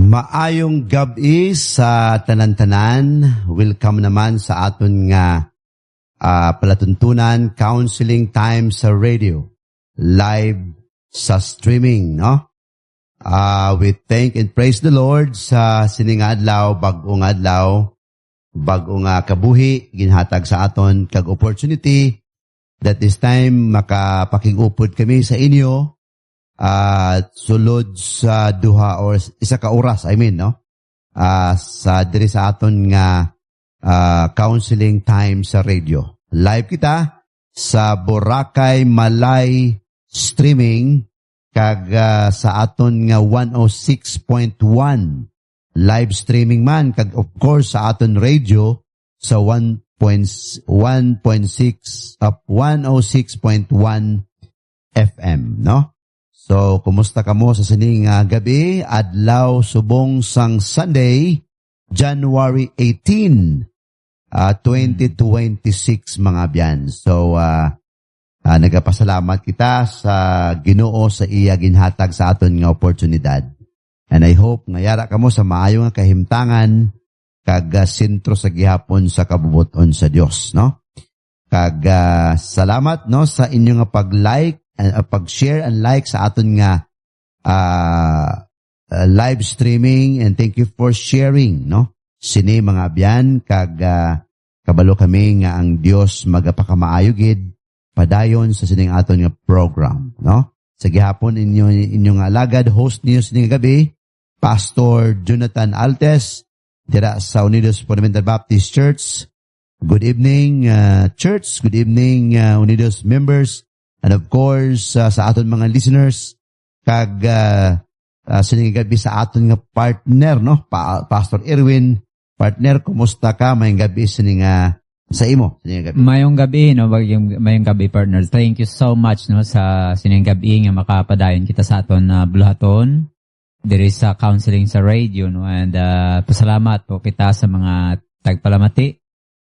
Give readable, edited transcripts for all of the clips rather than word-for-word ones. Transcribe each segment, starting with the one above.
Maayong gabi sa tanan-tanan. Welcome naman sa aton nga palatuntunan, counseling time sa radio, live sa streaming, no? We thank and praise the Lord sa sining adlaw, bagong adlaw, bagong kabuhi, ginhatag sa aton kag opportunity that this time makapakigupod kami sa inyo sulod sa duha or isa ka oras, no? Sa diri sa aton nga counseling time sa radio. Live kita sa Boracay Malay streaming kag sa aton nga 106.1 live streaming man kag of course sa aton radio sa 106.1 FM, no? So, kumusta ka mo sa sining gabi? Adlaw subong sang Sunday, January 18, 2026 mga biyan. So, nagapasalamat kita sa Ginoo sa iya ginhatag sa aton nga oportunidad. And I hope ngayara ka mo sa maayo nga kahimtangan kag sentro sa gihapon sa kabubuton sa Dios, no? Kag salamat no sa inyo nga pag-like pag-share and like sa aton nga live streaming, and thank you for sharing, no? Sini mga biyan kag kabalo kami nga ang Dios magapakamaayo-gid padayon sa sining aton nga program, no? Sa gihapon inyong alagad host niyo sining gabi, Pastor Jonathan Altes dira sa Unidos Fundamental Baptist Church. Good evening church, good evening Unidos members. And of course, sa aton mga listeners, kag sining gabi sa aton nga partner, no? Pastor Erwin, partner, kumusta ka? Mayong gabi sining sa imo. Gabi. Mayong gabi, no? Mayong gabi, partner. Thank you so much, no? Sa sining gabi nga makapadayon kita sa aton buluhaton. Diri sa counseling sa radio, no? And pasalamat po kita sa mga tagpalamati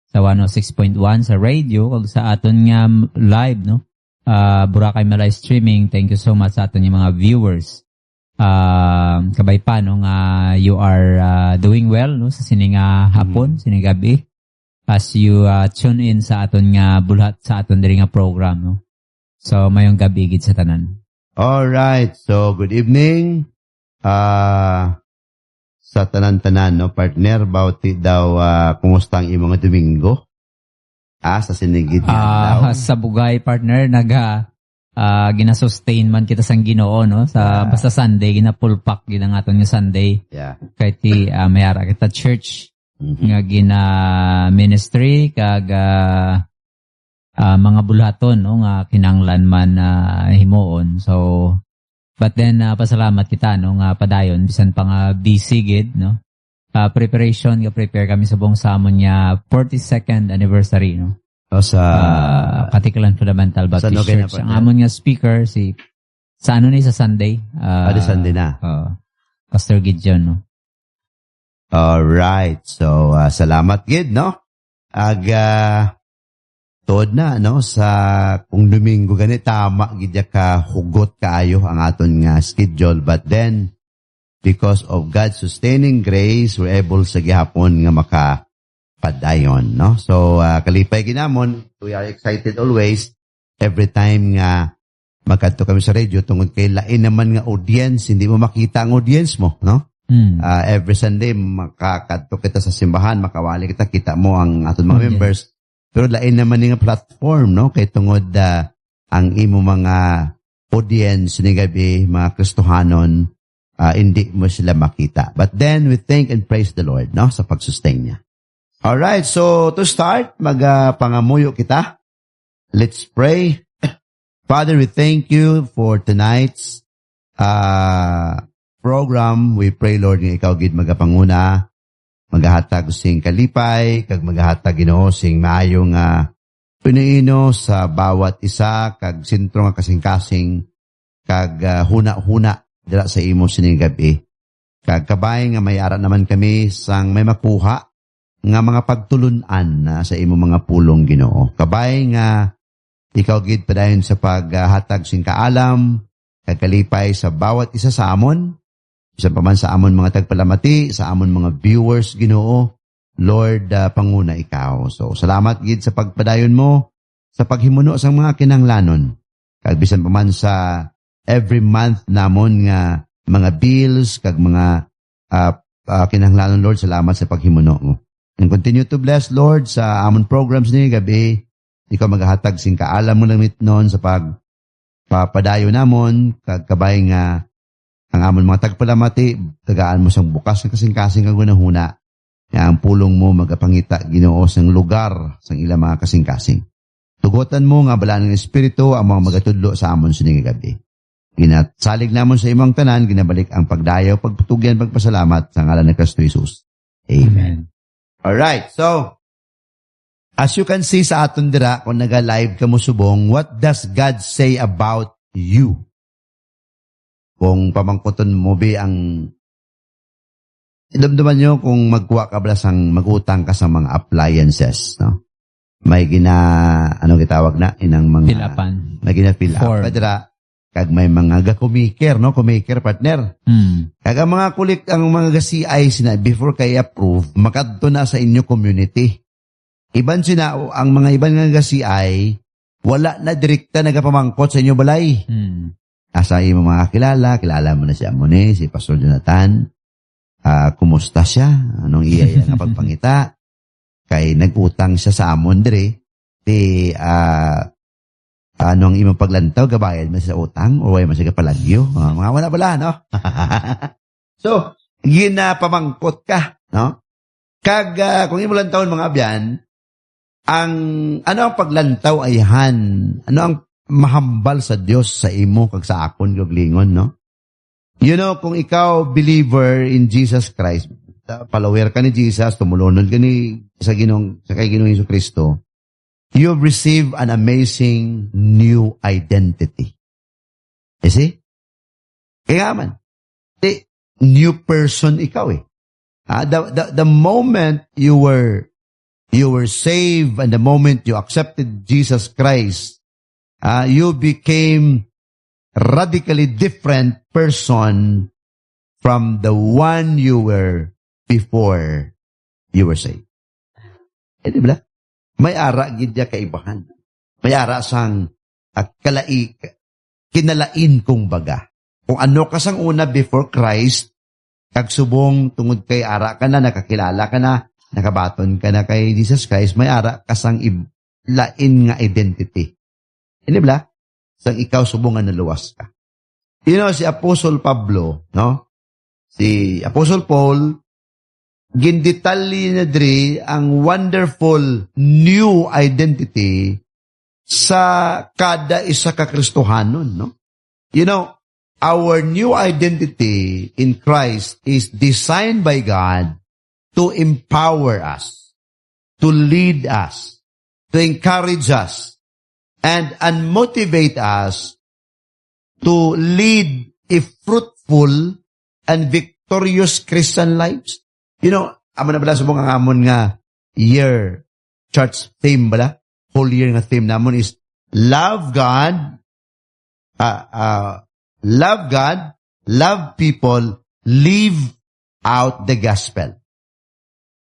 sa 106.1 sa radio kag sa aton nga live, no? Boracay Malay streaming. Thank you so much sa aton yung mga viewers. Kabay pa no nga you are doing well no sa sining hapon, sining gabi as you tune in sa aton nga bulat sa aton diri nga program, no. So mayong gabi gid sa tanan. All right. So good evening sa tanan-tanan, no, partner. Bauti daw kumusta ang imong Domingo? Sa sinigid daw. Sa bugay, partner, gina-sustain man kita sang Ginoo, no? Basta Sunday, gina-pulpak ginang aton nga Sunday. Yeah. Kahit mayara kita church, nga gina-ministry, kag mga bulaton, no? Nga kinanglan man himoon. So, but then, pasalamat kita, no? Nga padayon, bisan pa nga busy gid, no? Preparation, prepare kami sa buong samon niya 42nd anniversary, no? Sa Katikalan Fundamental Baptist Church. Ang amon nga speaker, sa Sunday. Sunday na. Pastor Gideon, no? Alright. So, salamat, Gid, no? Tod na, no? Sa kung Domingo gani, tama, gidya ka hugot kaayo ang aton nga schedule. But then, because of God's sustaining grace, we're able sa gihapon nga makapadayon, no? So, kalipay ginamon, we are excited always every time nga magkadto kami sa radio tungod kay lain naman nga audience, hindi mo makita ang audience mo, no? Every Sunday, makakadto kita sa simbahan, makawali kita mo ang aton mga members. Pero lain naman nga platform, no? Kay tungod ang imo mga audience ni gabi, mga Kristohanon, hindi mo sila makita. But then, we thank and praise the Lord, no? Sa pag-sustain niya. Alright, so to start, pangamuyo kita. Let's pray. Father, we thank you for tonight's program. We pray, Lord, nga ikaw gid magapanguna, magahatag sing kalipay, kag magahatag Ginoo sing maayong piniino sa bawat isa, kag sentro nga kasing-kasing, kag huna-huna dira sa imo sining gabi. Kag kabay nga may ara naman kami sang may makuha nga mga pagtulunan sa imo mga pulong Ginoo. Kabay nga ikaw gid padayon sa paghatag sing kaalam, kag kalipay sa bawat isa sa amon, Isa pa man sa amon mga tagpalamati, sa amon mga viewers, Ginoo, Lord, panguna ikaw. So, salamat gid sa pagpadayon mo, sa paghimuno sa mga kinanglanon. Kag bisan pa man sa every month namon nga mga bills, kag mga kinanglanon, Lord, salamat sa paghimuno mo. And continue to bless, Lord, sa amon programs ni gabi. Ikaw maghahatag sing kaalam mo lang noon sa pagpapadayo namon, kag kabay nga ang amon mga tagpalamati, tagaan mo sang bukas ng kasing-kasing kag hunahuna, nga ang pulong mo magapangita, Ginoo, sang lugar sang ilang mga kasing-kasing. Tugutan mo nga balaan ng Espiritu ang mga magatudlo sa amon sining gabi. Ginatsalig namon sa imong tanan, ginabalik ang pagdayaw, pagpatugyan, pagpasalamat sa ngalan ni Kristo Jesus. Amen. Alright, so, as you can see sa aton dira, kung naga-live ka mo subong, what does God say about you? Kung pamangkuton mo ang damdaman nyo kung magkuha ka bala sang magutang ka sa mga appliances, no? May ano gitawag na inang mga Pilapan. may gina-fill up kadira kag may mga kumiker, no? Kumiker partner. Kag ang mga kulik ang mga CI sina before kay approve makadto na sa inyo community. Iban sina ang mga iban nga CI wala na direkta nagapamangkot sa inyo balay. Asa yung mga kilala mo na si Amone, si Pastor Jonathan. Kumusta siya? Anong iya nga pagpangita? Kay nag-utang siya sa amon dire. Anong imong paglantaw, gabayad mo sa utang o way mo sa palagyo? Mga wala bala, no? So, ginapamangkot ka, no? Kag, kung imo lantaw mga abyan, ano ang paglantaw ayhan? Ano ang mahambal sa Dios sa imo kag sa akon kag lingon, no? You know, kung ikaw believer in Jesus Christ, follower ka ni Jesus, tumulunod ka ni sa kay Ginoong Jesucristo, you've received an amazing new identity. You see? Kaya man, new person ikaw eh. The moment you were saved and the moment you accepted Jesus Christ, you became radically different person from the one you were before you were saved. Di ba? May ara gid ya kaibahan. May ara sang kinalain kong baga. Kung ano ka sang una before Christ, kag subong tungod kay ara ka na, nakakilala ka na, nakabaton ka na kay Jesus Christ, may ara ka sang lain nga identity. Hindi ba? Sang ikaw subong nga naluwas ka. You know, si Apostle Pablo, no? Si Apostle Paul, gindetalye na diri ang wonderful new identity sa kada isa ka Kristohanon, no? You know, our new identity in Christ is designed by God to empower us, to lead us, to encourage us, and motivate us to lead a fruitful and victorious Christian lives. You know, amo na bala sa mga amon nga year church theme bala, whole year nga theme namon is love God, love people, live out the gospel.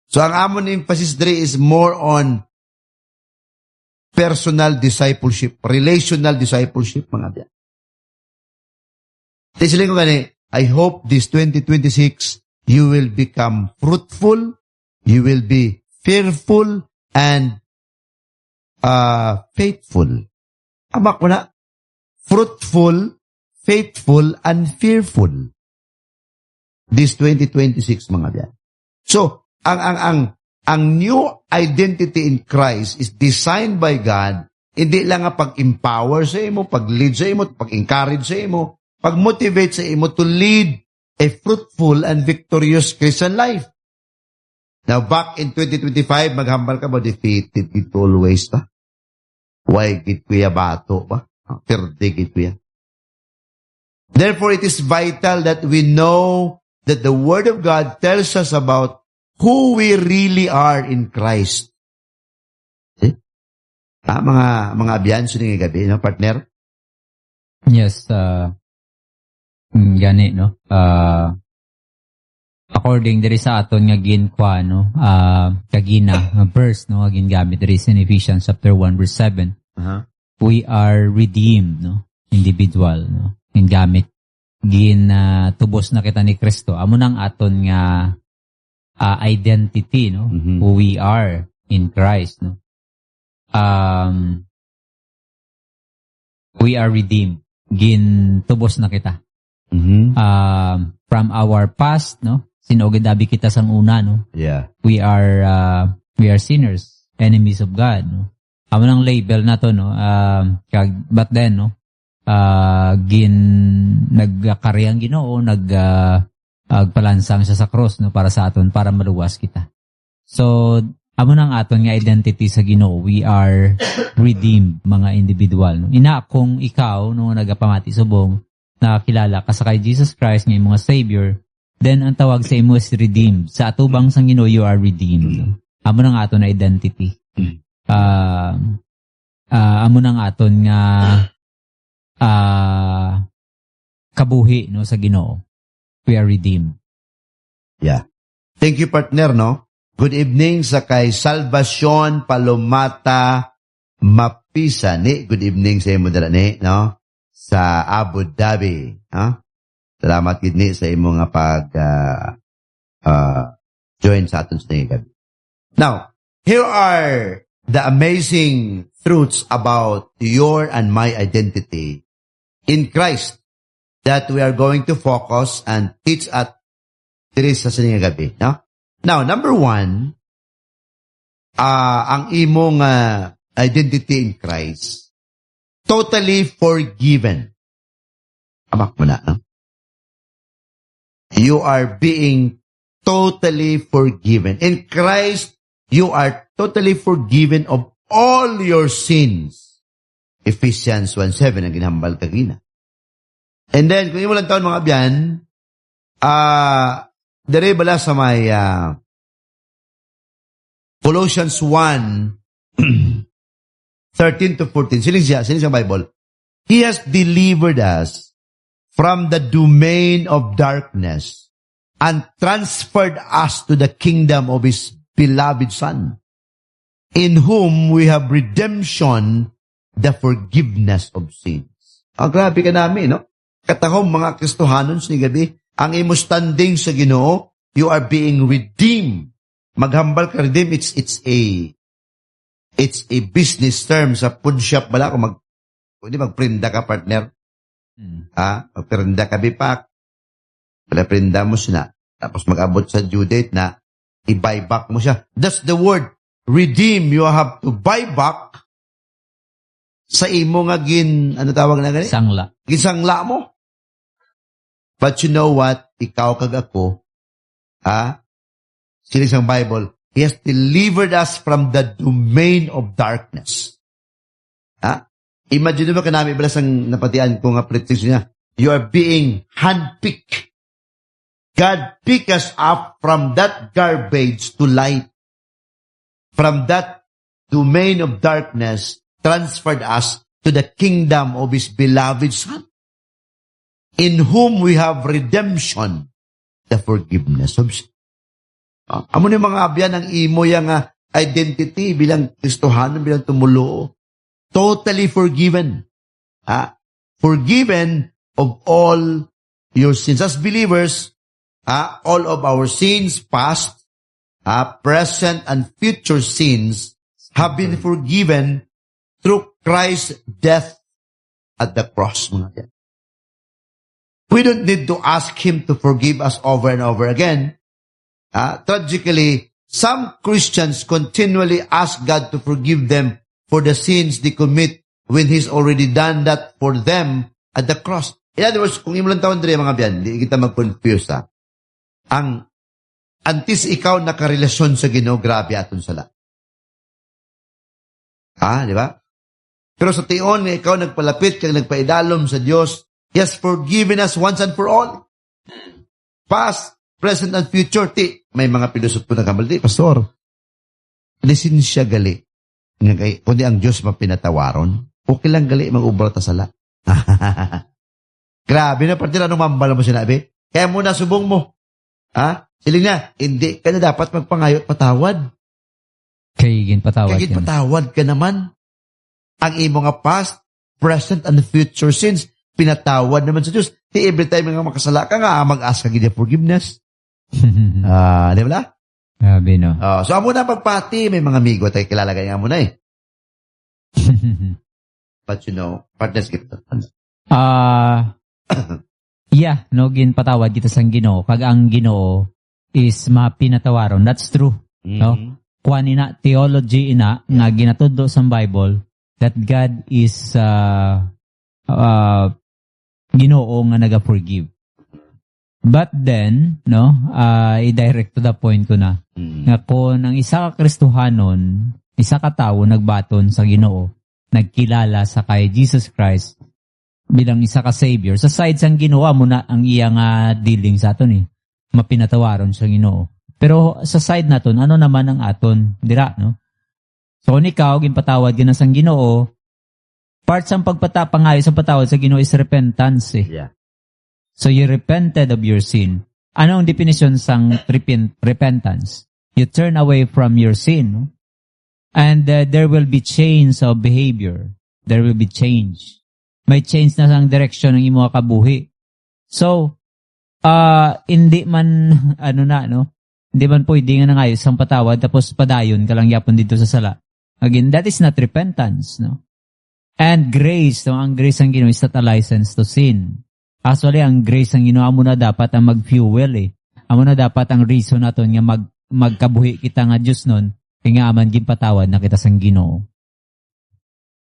So ang amon emphasis diri is more on personal discipleship, relational discipleship, mga biyan. Tisiling ko gani, I hope this 2026, you will become fruitful, you will be fearful, and faithful. Amak mo na, fruitful, faithful, and fearful. This 2026, mga biyan. So, ang new identity in Christ is designed by God, hindi lang nga pag-empower sa imo, pag-lead sa imo, pag-encourage sa imo, pag-motivate sa imo to lead a fruitful and victorious Christian life. Now, back in 2025, maghambal ka ba? Defeated it always ba? Why git kuya bato ba? Perde git kuya. Therefore, it is vital that we know that the Word of God tells us about who we really are in Christ. Mga abyanso ng gabi, no, partner? Yes, gani, no? according diri sa aton nga ginkuha no, kagina nga verse no nga gingamit diri sa Ephesians chapter 1 verse 7. We are redeemed no, individual no. Gingamit tubos na kita ni Kristo. Amo nang aton nga identity no, who we are in Christ no. We are redeemed. Tubos na kita. From our past no, sinugidabi kita sang una no. Yeah. We are sinners, enemies of God no. Amo nang label na to no. But then no, nagkaryang Ginoo, agpalansang siya sa cross no para sa aton, para maluwas kita. So amo nang aton nga identity sa Ginoo, we are redeemed mga individual no. Ina kung ikaw no nagapamati subong nakilala ka sa kay Jesus Christ nga imong Savior, then ang tawag sa imo is redeemed. Sa atubang sang Ginoo, you are redeemed no. Amo nang aton na identity. Amo nang aton nga kabuhi no sa Ginoo. We are redeemed. Yeah. Thank you, partner, no? Good evening sa kay Salvacion Palomata Mapisa, ni. Good evening sa imo dala ni, no? Sa Abu Dhabi, no? Salamat gid ni sa imo nga pag join sa aton sa gabi. Now, here are the amazing truths about your and my identity in Christ that we are going to focus and teach at diri sa sining gabi, no? Now, number 1, ang imong identity in Christ, totally forgiven. Amak mo na, no? You are being totally forgiven. In Christ, you are totally forgiven of all your sins. Ephesians 1:7 ang ginhambal kagina. And then, kung imo lang taon mga abyan, dere bala sa may Colossians 1:13 to 14. Siling siya Bible. He has delivered us from the domain of darkness and transferred us to the kingdom of His beloved Son, in whom we have redemption, the forgiveness of sins. Grabe ka namin, no? Katahom mga Kristohanon ni gabi, ang imo standing sa Ginoo, you are being redeemed. Maghambal ka redeem, it's a business term sa food shop bala kung magprinda ka, partner. Magprinda ka bipak. Pala prinda mo siya. Tapos mag-abot sa due date na i-buy back mo siya. That's the word. Redeem. You have to buy back sa imo nga ano tawag na ganit? Sangla. Gisangla mo. But you know what? Ikaw kag ako, sinisang Bible, He has delivered us from the domain of darkness. Imagine mo kanami balas ang napatian ko nga pretext niya. You are being handpicked. God pick us up from that garbage to light. From that domain of darkness, transferred us to the kingdom of His beloved Son, in whom we have redemption, the forgiveness of sin. Amo ni mga abyan ang imo yang identity bilang Kristohanon, bilang tumulo. Totally forgiven. Forgiven of all your sins. As believers, all of our sins, past, present, and future sins have been forgiven through Christ's death at the cross. We don't need to ask Him to forgive us over and over again. Tragically, some Christians continually ask God to forgive them for the sins they commit when He's already done that for them at the cross. In other words, kung imo lang taon dre mga biyan, di kita mag-confuse ang antis ikaw nakarelasyon sa Ginoo, grabe aton sala. Di ba? Pero sa tion nga ikaw nagpalapit kag nagpaidalom sa Dios, He has forgiven us once and for all. Past, present, and future. May mga pilosopo na kamaldi, Pastor, lisensya gali. Kundi ang Diyos mapinatawaron, okay lang gali mag-ubra ta sala. Grabe na, partner, anong mambala mo sinabi? Kaya muna subong mo. Siling na, hindi ka na dapat magpangayo at patawad. Kaya patawad Kaya patawad ka naman. Ang imo nga past, present, and future sins, pinatawad naman sa Diyos. Every time nga makasala ka nga, mag-ask ka gina forgiveness. Di ba la? Grabe, no? So, amo na pagpati, may mga amigo tayo kilala kaya mo na eh. But you know, partners gift. Yeah, no, ginpatawad kita sang Ginoo. Kag ang Ginoo is mapinatawaron. That's true. No? Kuha na theology ina nga ginatudlo sa Bible that God is Ginoo nga naga-forgive. But then, no, i-direct to the point ko na. Nga kung ang isa ka Kristohanon, isa ka tao nagbaton sa Ginoo, nagkilala sa kay Jesus Christ bilang isa ka Savior. Sa side sang Ginoo mo na ang iya nga dealing sa aton mapinatawaron sa Ginoo. Pero sa side naton, ano naman ang aton? Dira, no? So, kung ikaw, ginpatawad ka na sang Ginoo, part sang pagpatapangayo sa patawad sa Ginoo is repentance eh. Yeah. So, you repented of your sin. Ano ang definition sang repentance? You turn away from your sin, no? And there will be change of behavior. There will be change. May change na sang direction ng imo kabuhi. So, hindi man, hindi man pwede nga nangayos ang patawad tapos padayon ka lang yapon dito sa sala. Again, that is not repentance, no? And grace, no? Ang grace ang Ginoo is not a license to sin. Actually, ang grace ang Ginoo amo na dapat ang mag-fuel eh. Amo na dapat ang reason naton nga magkabuhi kita nga Dios nun, kaya nga aman ginpatawad na kita sang Ginoo.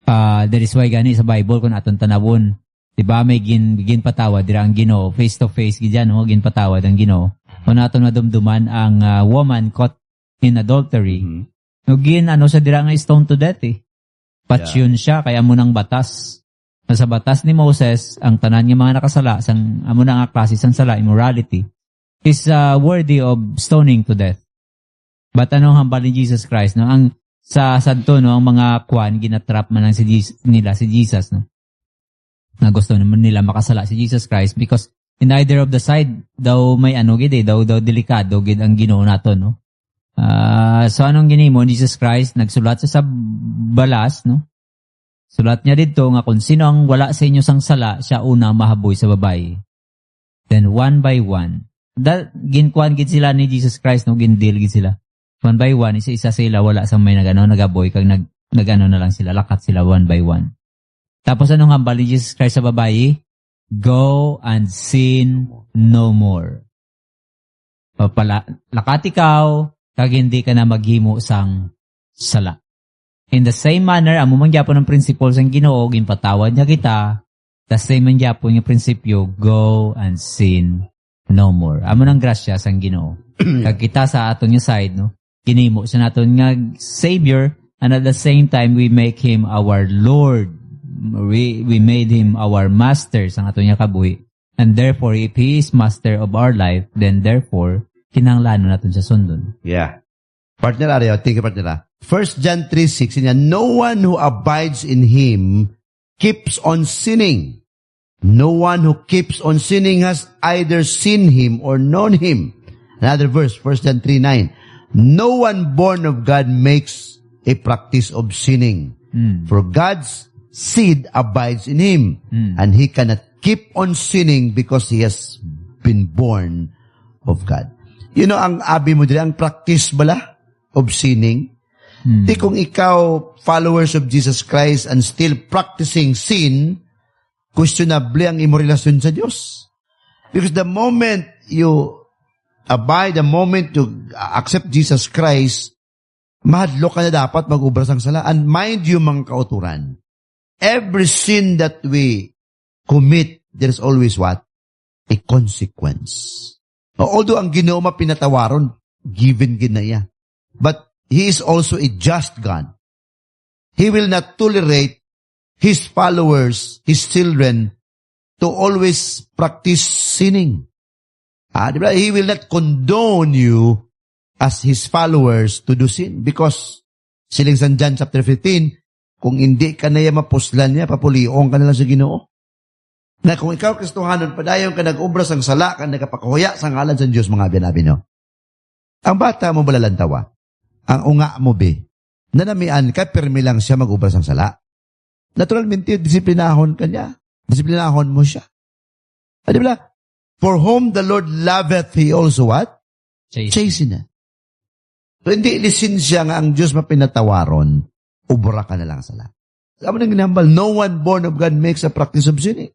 That is why gani sa Bible kung aton tanawon, diba may ginpatawad dira ang Ginoo, face to face gidyan, no? Ginpatawad ang Ginoo. Kung aton madumduman ang woman caught in adultery, no sa dira nga stone to death eh. Patyon siya kaya amo nang batas. Sa batas ni Moses, ang tanan nga mga nakasala, amo na nga klase sang sala, immorality, is worthy of stoning to death. But anong hambal ni Jesus Christ? No? Ang sa sadto, no, ang mga kwan, ginatrap man lang si Jesus, no? Na gusto naman nila makasala si Jesus Christ because in either of the side, daw may daw delikado gid ang Ginoo nato, no? So anong ginimo Jesus Christ? Nagsulat sa balas, no? Sulat niya dito nga kung sino ang wala sa inyo sang sala, siya una mahaboy sa babae. Then one by one, ginkuan gid sila ni Jesus Christ, no, gindil gid sila. One by one, isa-isa sila wala sa may nagaboy kag nagano na lang sila, lakat sila one by one. Tapos anong hambal ni Jesus Christ sa babae? Go and sin no more. Lakat ikaw, kag hindi ka na maghimo sang sala. In the same manner, amo man gyapon ang principle sang Ginoo, ginpatawad niya kita. The same man gyapon yung prinsipyo, go and sin no more. Amo nang grasya sang Ginoo. Kag kita sa aton nga side, no, ginimo sa naton nga Savior, and at the same time we make him our Lord. We made him our master sa aton nga kabuhi. And therefore, if he is master of our life, then therefore kinahanglan naton sa sundon. Yeah. Partner Areo, think partner. 1 John 3:6, no one who abides in him keeps on sinning. No one who keeps on sinning has either seen him or known him. Another verse, 1 John 3:9. No one born of God makes a practice of sinning. For God's seed abides in him, and he cannot keep on sinning because he has been born of God. You know, ang abi mo dili, ang practice bala of sinning. Di kung ikaw, followers of Jesus Christ and still practicing sin, questionable ang imo relasyon sa Diyos. Because the moment you abide, the moment you accept Jesus Christ, mahadlo ka na dapat mag-ubra sang sala. And mind you, mga kauturan, every sin that we commit, there's always what? A consequence. Although ang Ginoo mapinatawaron, given ginaya. But He is also a just God. He will not tolerate His followers, His children, to always practice sinning. Diba? He will not condone you as His followers to do sin. Because, siling San John chapter 15, kung hindi ka na mapuslan niya, papuliong ka na lang sa Ginoo. Na kung ikaw Kristohanon, padayon ka nag-ubra sang sala, ka nagapakahuya sa ngalan sa Diyos, mga binabi, no? Ang bata mo balalantawa. Ang unga mo be. Nanamian ka, pirmi lang siya mag-ubras ang sala. Naturalmente, disiplinahon ka niya. Disiplinahon mo siya. Di ba? For whom the Lord loveth, He also what? Chasteneth. So, hindi lisensya nga ang Diyos mapinatawaron, ubra ka na lang sala. Sabi ng ginambal, no one born of God makes a practice of sinning.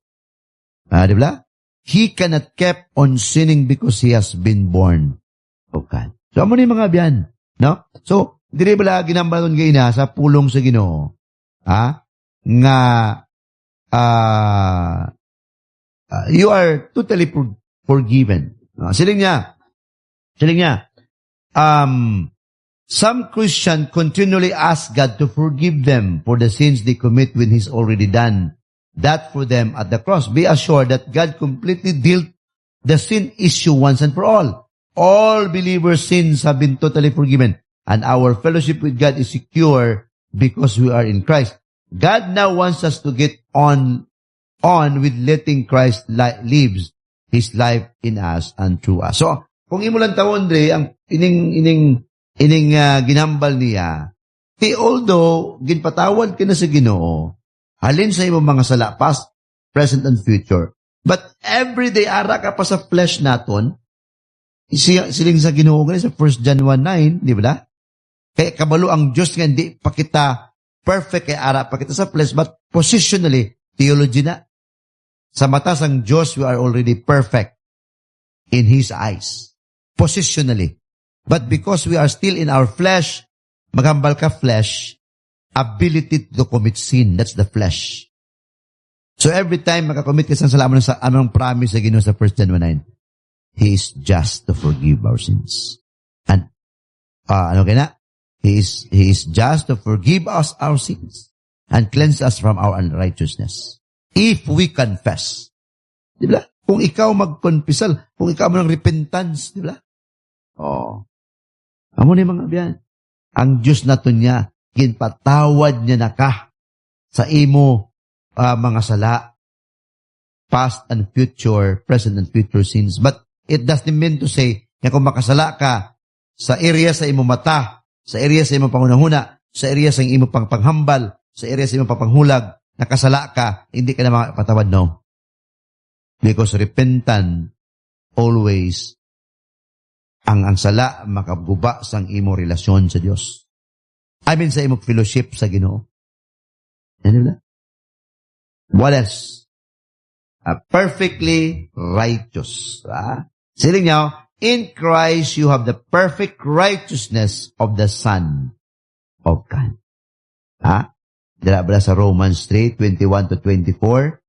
Di ba? He cannot keep on sinning because he has been born of God. So, amo ni mga biyan. No? So, hindi ba ginambal nun gayna sa pulong sa Ginoo? Nga, you are totally forgiven. Siling niya, some Christian continually ask God to forgive them for the sins they commit when He's already done that for them at the cross. Be assured that God completely dealt the sin issue once and for all. All believers' sins have been totally forgiven, and our fellowship with God is secure because we are in Christ. God now wants us to get on with letting Christ lives His life in us and through us. So, kung imo lang tawon dre ang ining ginambal niya, although ginpatawad ka na sa Ginoo, halin sa imong mga sala, past, present, and future, but every day ara ka pa sa flesh naton, siling sa Ginoo sa 1 John 1:9, di ba? Kaya kabalo ang Diyos nga hindi pa kita perfect, kaya ara pa kita sa flesh, but positionally, theology na. Sa mata sang Diyos, we are already perfect in His eyes. Positionally. But because we are still in our flesh, maghambal ka flesh, ability to commit sin, that's the flesh. So every time makakommit ka sa salaman sa anong promise na Ginoo sa 1 John 1:9, He is just to forgive our sins. And, He is just to forgive us our sins and cleanse us from our unrighteousness. If we confess. Di ba? Kung ikaw magkonfessal, kung ikaw mo ng repentance, di ba? Amo ni mga biyan. Ang Diyos na to niya, ginpatawad niya na ka sa imo mga sala, past and future, present and future sins. But it doesn't mean to say na kung makasala ka sa area sa imo mata, sa area sa imo pangunahuna, sa area sa imo panghambal, sa area sa imo panghulag, nakasala ka, hindi ka na makapatawad, no. Because repentant always ang sala makaguba sang imo relasyon sa Dios. I mean sa imo fellowship sa Ginoo. Ano na? What else? Perfectly righteous. Siling niyo, in Christ you have the perfect righteousness of the Son of God. Dala ba sa Romans 3:21-24?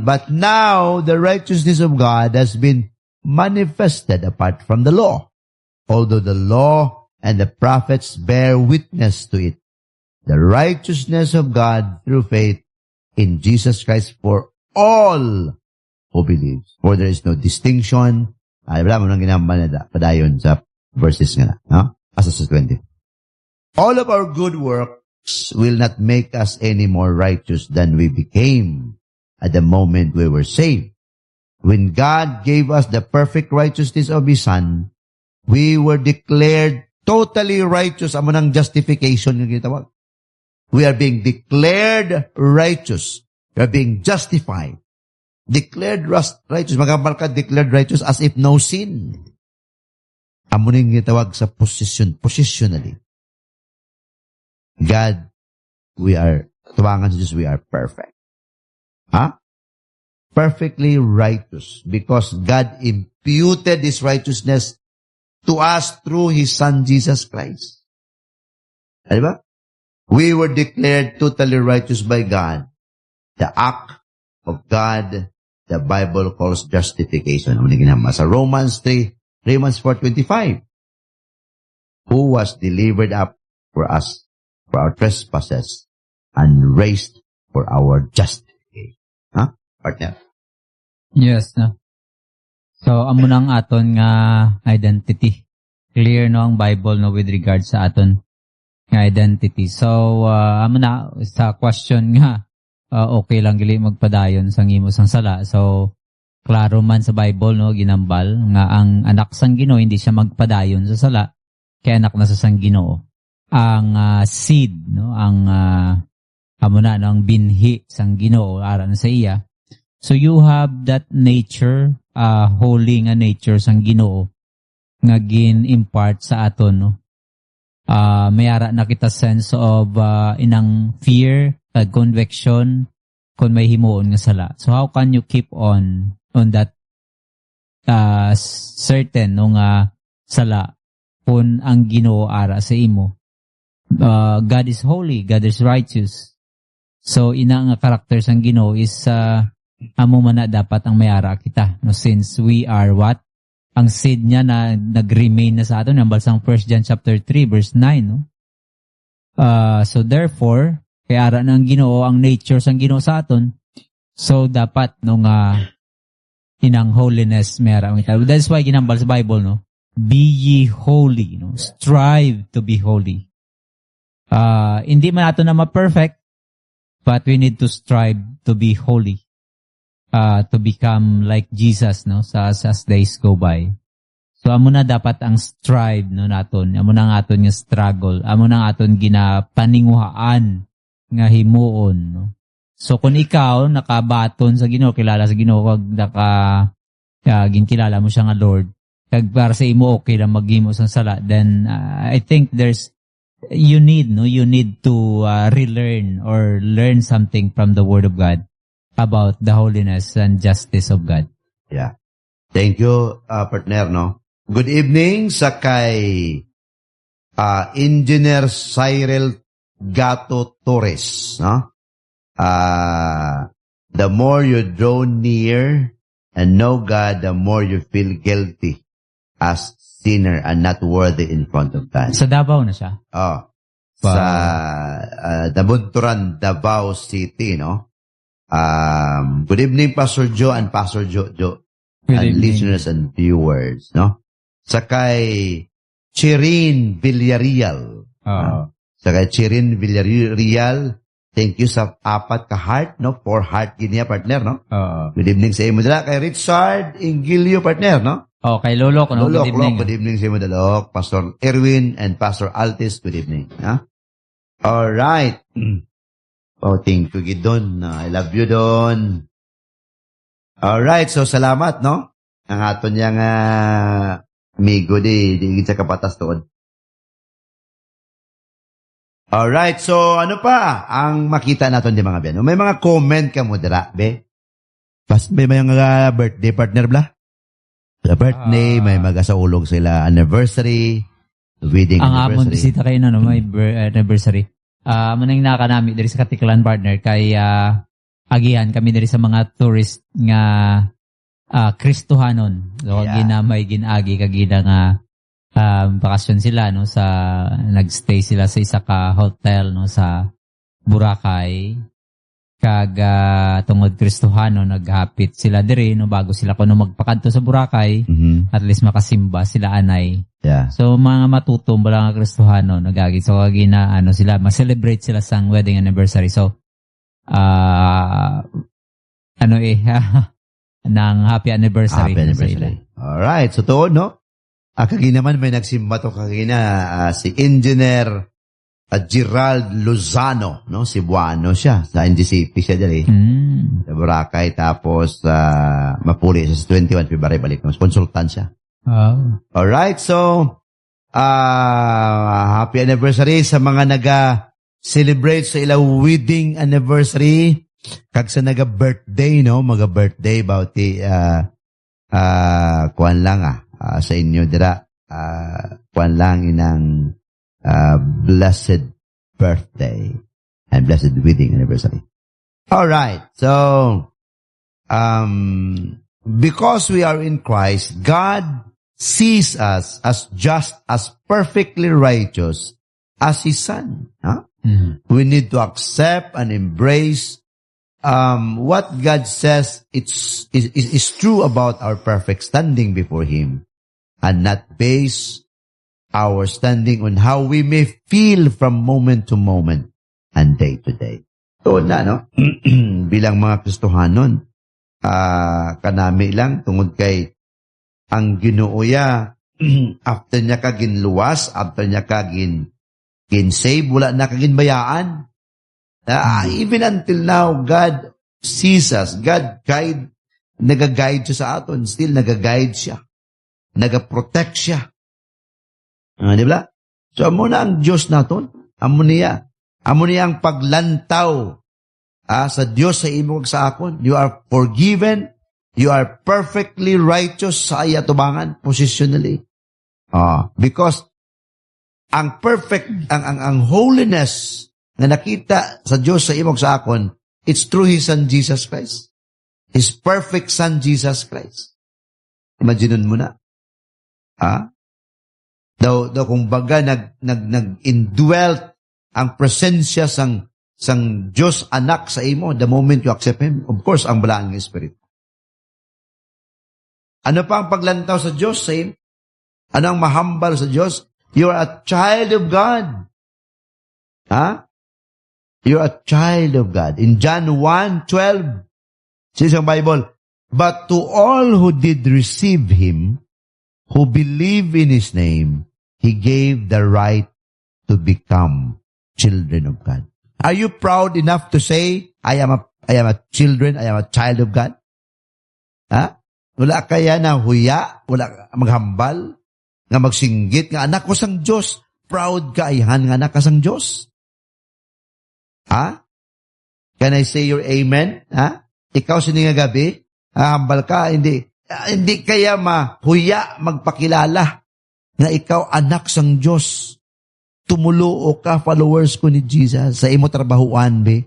But now the righteousness of God has been manifested apart from the law, although the law and the prophets bear witness to it. The righteousness of God through faith in Jesus Christ for all who believes. For there is no distinction. Wala mo nang ginambal na padayon sa verses nga na. No? Asa sa 20. All of our good works will not make us any more righteous than we became at the moment we were saved. When God gave us the perfect righteousness of His Son, we were declared totally righteous. Amo ng justification yung ginatawag. We are being declared righteous. We are being justified. Declared righteous. Magambal ka, declared righteous as if no sin. Amo nang ginatawag sa positionally. God, tuwangan sa Diyos, we are perfect. Perfectly righteous. Because God imputed His righteousness to us through His Son, Jesus Christ. Diba? We were declared totally righteous by God. The act of God, the Bible calls justification. Sa Romans 4:25, who was delivered up for us, for our trespasses, and raised for our justification. Partner? Yes, no. So, amo nang aton nga identity. Clear no ang Bible no with regard sa aton nga identity. So, amo na sa question nga, okay lang gili magpadayon sang imo sang sala. So, klaro man sa Bible, no, ginambal, nga ang anak sang Ginoo hindi siya magpadayon sa sala, kaya anak na sa sang Ginoo. Ang seed, no, ang ang binhi sang Ginoo ara na sa iya. So you have that nature, holy nga nature sang Ginoo nga gin-impart sa aton, no. Mayara na kita sense of inang fear, conviction, kung may himuon nga sala. So how can you keep on that certain no nga sala kung ang Ginoo ara sa imo? God is holy, God is righteous. So ina nga character sang Ginoo is amo man na dapat ang mayara kita, no, since we are what? Ang seed niya na nag-remain na sa aton, ang balsang 1 John chapter 3 verse 9, no? So therefore, kaya ara ng Ginoo ang nature sang Ginoo sa aton. So dapat nung inang holiness mayara ang ita. That's why ginambal sa Bible, no? Be ye holy, no? Strive to be holy. Hindi man ato na ma-perfect, but we need to strive to be holy. To become like Jesus, no, as days go by. So amo na dapat ang strive, no, naton. Amo na ang aton nga struggle. Amo na ang aton ginapaninguhaan nga himuon, no. So kung ikaw nakabaton sa Ginoo, kilala sa Ginoo, kag ginkilala mo siya nga Lord, kag para sa imo okay lang maghimo sang sala, then I think you need to relearn or learn something from the Word of God about the holiness and justice of God. Yeah. Thank you, partner, no? Good evening sa kay Engineer Cyril Gato Torres, no? The more you draw near and know God, the more you feel guilty as sinner and not worthy in front of God. Sa Davao na siya? Oh. Sa Dabunturan, Davao City, no? Good evening, Pastor Joe and Pastor Joe and listeners and viewers, no? Sa kay Chirin Villarreal. Sa kay Chirin Villarreal, thank you sa 4 ka heart, no? 4 heart ginia, partner, no? Good evening sa imo dala. Kay Richard Ingilio, partner, no? Kay Lolok, no? Lolok, good evening. Good evening sa imo dala. Pastor Erwin and Pastor Altis, good evening. All right. Oh, thank you, Gidon. I love you, Don. All right, so salamat, no? Ang aton niyang amigo di sa kapatas doon. All right, so ano pa ang makita natin di mga biyan? May mga comment ka mo dira, be? Pas may mga birthday partner bla? Sa birthday, may magasaulog sila anniversary, wedding ang anniversary. Ang amon bisita kayo na, no? May anniversary. Manang nakanami diri sa Katiklan, partner, kay agihan kami diri sa mga tourist nga Kristohanon. So ginamay ginagi kagina nga bakasyon sila, no, sa nagstay sila sa isa ka hotel, no, sa Boracay. Kag tungod Kristohanon naghapit sila diri, no, bago sila kuno magpakadto sa Boracay. At least makasimba sila anay. Yeah. So mga matutom bala nga Kristohano nagagi, so kagina sila ma-celebrate sila sang wedding anniversary. So ng happy anniversary. Happy anniversary. All right, so to, no? Kagina man may nagsimba to kagina si Engineer Gerald Lozano, no? Cebuano siya sa NGCP siya dali. Sa Boracay, tapos mapuli siya sa 21 February balik, no? Consultant siya. Alright, so happy anniversary sa mga naga-celebrate sa ilang wedding anniversary. Kag sa naga-birthday, no? Maga-birthday bauti kuan lang sa inyo dira. Kuan lang inang blessed birthday and blessed wedding anniversary. Alright, so because we are in Christ, God sees us as just as perfectly righteous as His Son. We need to accept and embrace what God says is true about our perfect standing before Him, and not base our standing on how we may feel from moment to moment and day to day. So na, no? Bilang mga Kristohanon, kanami lang tungod kay ang Ginoo ya after niya ka ginluwas, after niya ka save, wala na ka ginbayaan. Even until now, God sees us. God nag-guide siya sa aton. Still, nag-guide siya. Nag-protect siya. Di ba? So, amo na ang Diyos naton. Amo niya ang paglantaw sa Diyos sa imo sa akon. You are forgiven. You are perfectly righteous sa atubangan positionally. Because ang perfect, ang holiness na nakita sa Diyos sa imo sa akon, it's through His Son Jesus Christ. His perfect Son Jesus Christ. Imagineon mo na. Daw kung baga nag-indwelt ang presensya sang Diyos anak sa imo the moment you accept Him. Of course, ang balaang Spirit. Ano pa ang paglantaw sa Diyos? Ano ang mahambal sa Diyos? You are a child of God. You're a child of God. In John 1:12, says ang Bible, but to all who did receive Him, who believe in His name, He gave the right to become children of God. Are you proud enough to say, I am a child of God? Wala kaya na huya, wala maghambal, nga magsinggit, nga anak ko sang Diyos, proud ka, ihan nga anak ka sang Diyos. Can I say your amen? Ikaw sini nga gabi, hambal ka, hindi kaya mahuya, magpakilala, nga ikaw anak sang Diyos. Tumuluo ka, followers ko ni Jesus, sa imo trabahuan, be.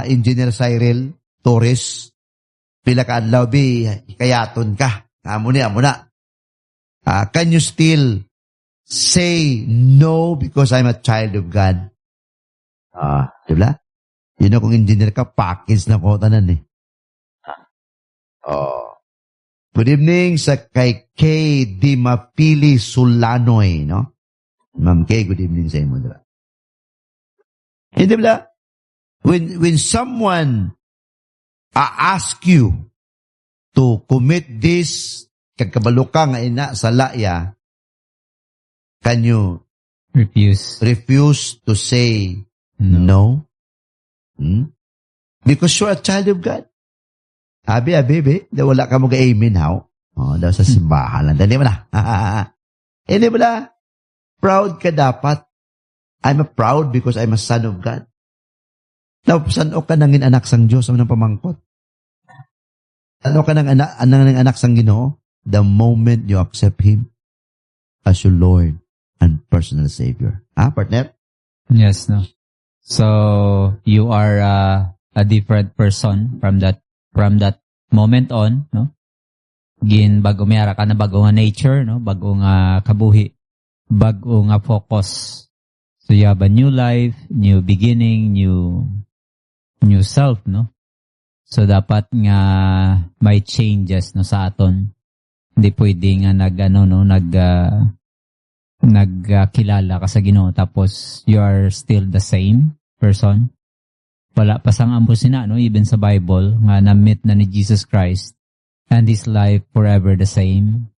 Engineer Cyril Torres, pila ka adlaw, be, kayaton ka. Amo na. Can you still say no because I'm a child of God? Diba? You know, kung engineer ka, package na ko tanan eh. Good evening sa kay Kay Dimapili Sulanoy, no? Ma'am Kay, good evening sa imo, diba? Diba? When someone ask you to commit this kagkabalo ka nga ina sa laya, can you refuse to say no? Because you're a child of God. Abi, wala ka mo ga-amen, how? Daw sa simbahan lang. Hindi mo na. Hindi mo na. Proud ka dapat. I'm proud because I'm a son of God. Now, saan o ka nangin anak sang Diyos? Ano pamangkot? Ano ka nang anak sang Ginoo? The moment you accept Him as your Lord and personal Savior. Partner? Yes, no. So, you are a different person from that moment on, no? Bago mayara ka na bago nga nature, no? Bago nga kabuhi. Bago nga focus. So, you have a new life, new beginning, new self, no? So, dapat nga may changes, no, sa aton. Hindi pwede nga nagkilala ka sa Ginoo tapos you are still the same person. Wala pa sang ambusin na, no? Even sa Bible, nga na-meet na ni Jesus Christ and His life forever the same.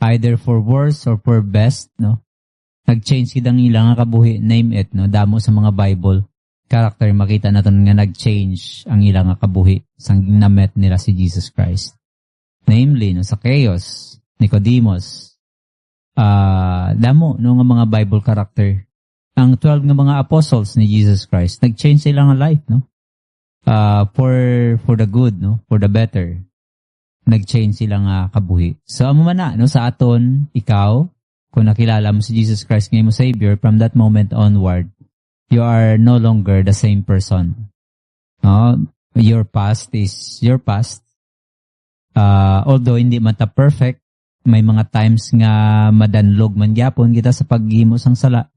Either for worse or for best, no? Nag-change kidang ilang nga kabuhi, name it, no? Damo sa mga Bible character, makita natin nga nag-change ang ilang nga kabuhi sang na-met nila si Jesus Christ. Namely, no, sa Chaos, Nicodemus, damo, no, nga mga Bible character. Ang 12 nga mga apostles ni Jesus Christ, nag-change sila nga life, no? For the good, no? For the better. Nag-change sila nga kabuhi. So, amo man na, no, sa aton, ikaw, kung nakilala mo si Jesus Christ ngayon mo Savior, from that moment onward, you are no longer the same person. No? Your past is your past. Although hindi man ta perfect, may mga times nga madanlog man gyapon kita sa paghimo sang sala.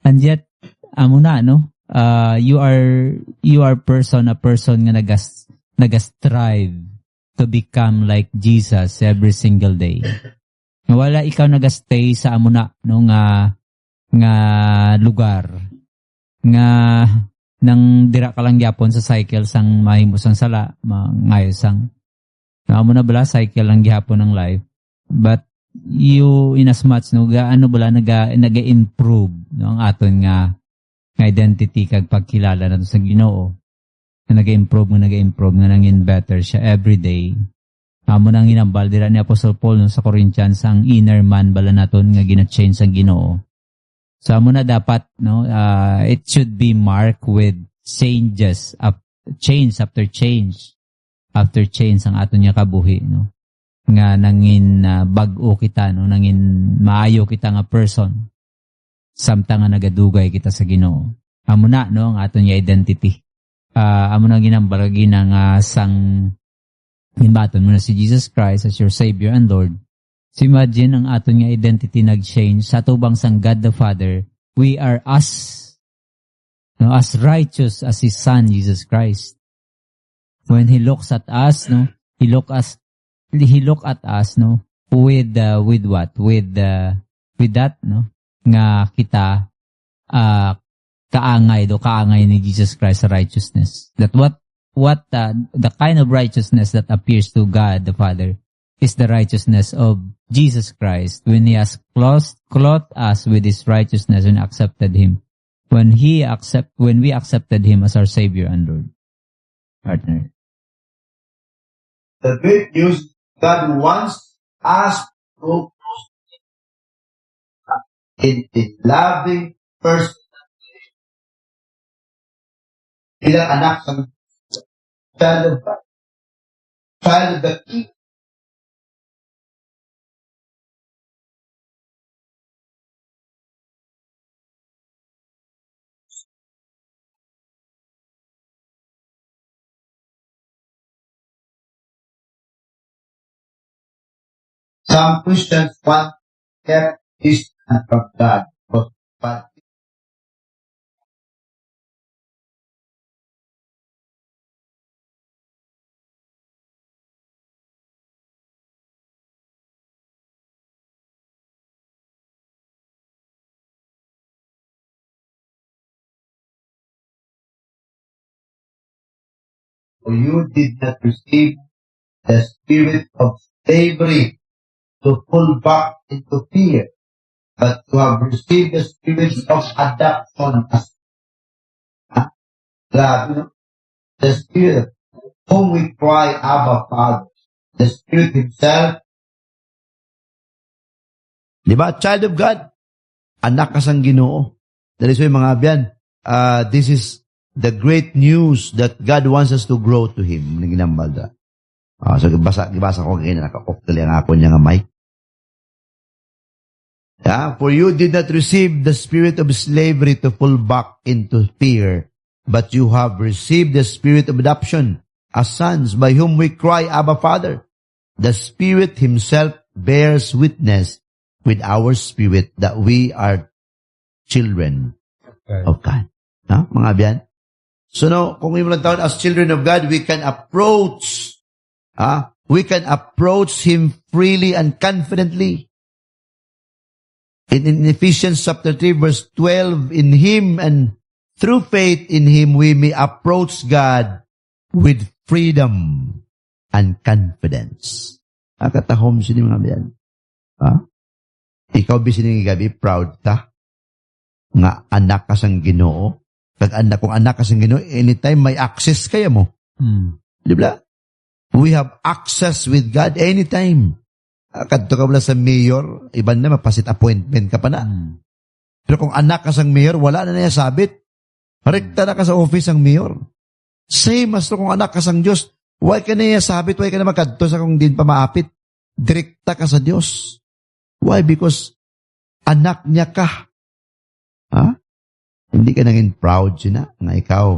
And yet, amo na, no? You are a person nga nagas-strive to become like Jesus every single day. Wala ikaw nagas-stay sa amo na, no, nga lugar nga nang dira ka lang gyapon sa cycle sang mahimos ang sala, ngayos ang amo na bala cycle lang gyapon ng life. But you in as much no gaano bala naga-improve no ang aton nga identity kag pagkilala nato sa Ginoo. Naga-improve nga nangin better siya every day. Amo nang ginambal dira ni Apostle Paul no, sa Corinthians ang inner man bala naton nga gina-change sa Ginoo. So amo na dapat no it should be marked with changes change after change ang aton nga kabuhi no nga nangin bag-o kita no nangin maayo kita nga person samtang nga nagadugay kita sa Ginoo. Amo na no ang aton nga identity. Amo na ginambalagi nga sang himbaton mo na si Jesus Christ as your Savior and Lord. So imagine ang aton nga identity nag-change sa tubang sang God the Father. We are as righteous as His Son Jesus Christ. When He looks at us, no, He look at us, no, with what? With that, no, nga kita kaangay ni Jesus Christ sa righteousness. That what the kind of righteousness that appears to God the Father is the righteousness of Jesus Christ when He has clothed us with His righteousness and accepted Him. When we accepted Him as our Savior and Lord. Partner. The great news, God wants us to in loving person. Bilang anak ng child of the King. Some Christians want to get this from God, but for you did not receive the spirit of slavery to pull back into fear, but to have received the spirit of adoption as the Spirit whom we cry, Abba, Father. The Spirit Himself. Diba? Child of God. Anak ka sang Ginoo. That is why mga abyan, this is the great news that God wants us to grow to Him. Naginambal. So, gibasa ko ngayon, nakakoptali ang ako niya nga mic. Yeah, for you did not receive the spirit of slavery to fall back into fear, but you have received the spirit of adoption as sons, by whom we cry, Abba, Father. The Spirit Himself bears witness with our spirit that we are children of God. Mga biyan? So now, kung yung taon as children of God, we can approach Him freely and confidently. In Ephesians chapter 3 verse 12, in Him and through faith in Him, we may approach God with freedom and confidence. Katahom sini mga biyan. Ikaw bisini gabi proud ta nga anak ka sang Ginoo. Kung anak ka sang Ginoo, anytime may access kaya mo. Di ba? We have access with God anytime. Kadto ka wala sa mayor, iban na mapasit appointment ka pa na. Pero kung anak ka sang mayor, wala na niya sabit. Rekta na ka sa office ang mayor. Same as to kung anak ka sang Diyos, why ka na niya sabit, why ka na magkadto sa kung din pa maapit. Direkta ka sa Diyos. Why? Because anak niya ka. Hindi ka naging proud siya nga ikaw,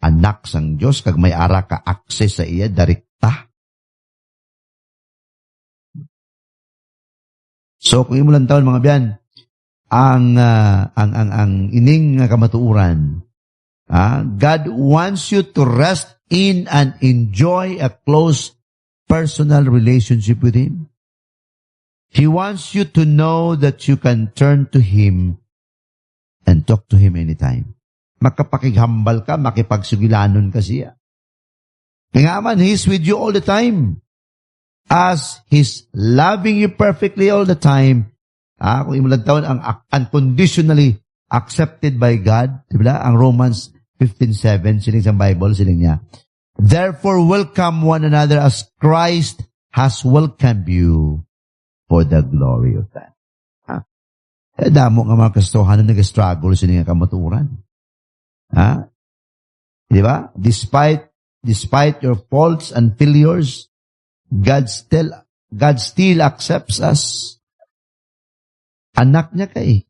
anak sang Diyos, kag may ara ka access sa iya, direkta. So, kung imo lang taon mga biyan, ang ining kamatuuran, God wants you to rest in and enjoy a close personal relationship with Him. He wants you to know that you can turn to Him and talk to Him anytime. makapakighambal ka, makipagsugilanon ka siya. Kaya nga man, He's with you all the time. As He's loving you perfectly all the time, kung imulang taon, ang unconditionally accepted by God, diba? Ang Romans 15:7, siling sa Bible, siling niya. Therefore, welcome one another as Christ has welcomed you for the glory of God. Damo nga mga kastohan na nag-struggle sa nga kamaturan. Diba? Despite your faults and failures, God still accepts us. Anak niya ka eh.